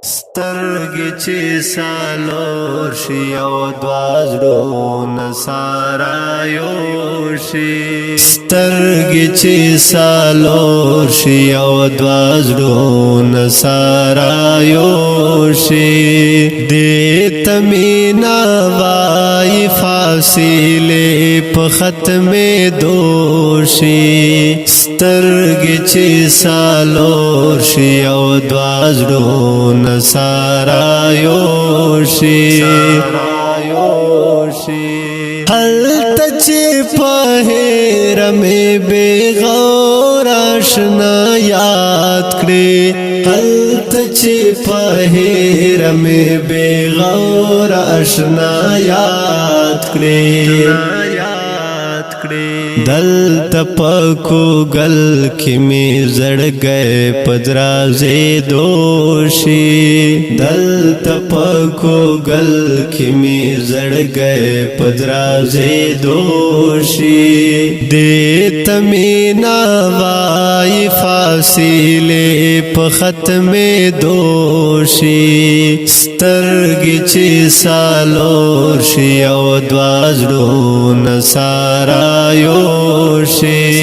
سترګې چې سالور شي او دوه زړونه ساره یو شي سترګې چې سالور شي او دوه زړونه ساره یو شي دې ته مینه وایي فاصلې په ختمېدو شي سترګې چې سالور شي او دوه زړونه سارا یوشی حلت چی پہیر میں بے غور آشنا یاد کرے حلت چی پہیر میں بے غور آشنا یاد کرے دلتا پاکو گل کی می زڑ گئے پدرازے دوشی دلتا پاکو گل کی می زڑ گئے پدرازے دوشی دیتا مینا وائی فاصلے پا ختم دوشی سترگی چی سالور شی او دوازرون سارا یوشی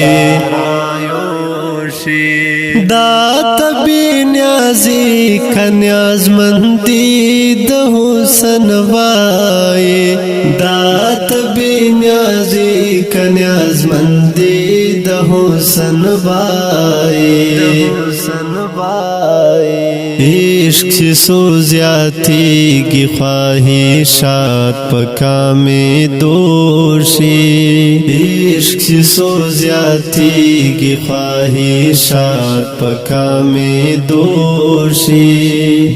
دا تبی نیازی کنیازمندی د حسن وائی دا تبی نیازی کنیازمندی د حسن وائی عشق سے سو زیادتی کی خواہشات پکا میں دوشی عشق سے سو زیادتی کی خواہشات پکا میں دوشی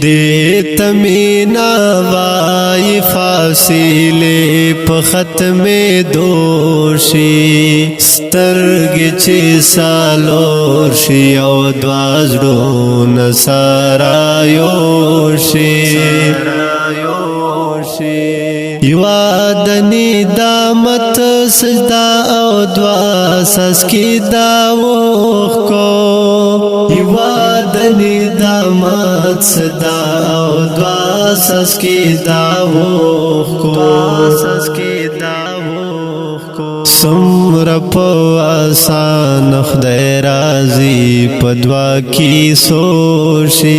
دیت مینا وائی فاصلے پا ختم دوشی سترگی چی سالور شی او دوازرون سارا یوشی یوادنی دامت سجدہ او دعا سس کی داوخ کو یوادنی دامت سجدہ او دعا سس کی داوخ کو سمر پو آسان خدای رازی پدوا کی سوشی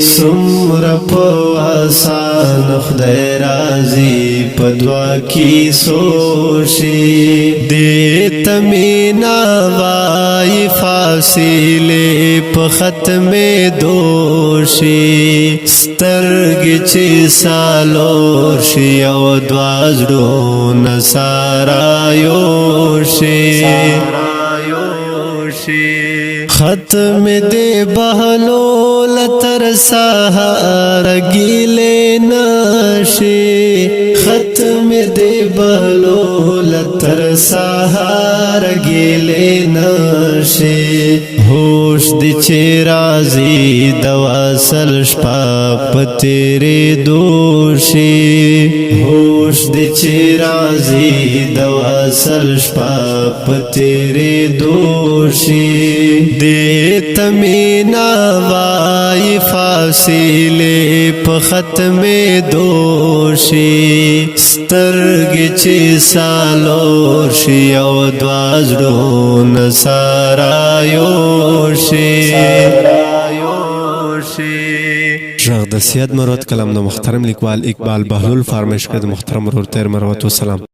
سمر پو آسان خدای رازی پدوا کی سوشی دیت مینا وائی فاصلے پا ختم دوشی سترگی چی سالور شی او دوازرون سارا ختم دے بہلول تر سہار گیلے ناشی ختم دے بہلول تر سہار گیلے ناشی ہوش دی چرازی دواسل شپاپ تیرے دوشی ہوش دی چرازی دواسل شپاپ تیرے دوشی دیت مینا وائی فاصلے پا ختم دوشی سترگی چی سالور شی او دوازرون سارا یوشی ژغ د سید مرود کلام د محترم لیکوال اقبال بهلول فرمایش کړ د محترم ورور تیر مروت و سلام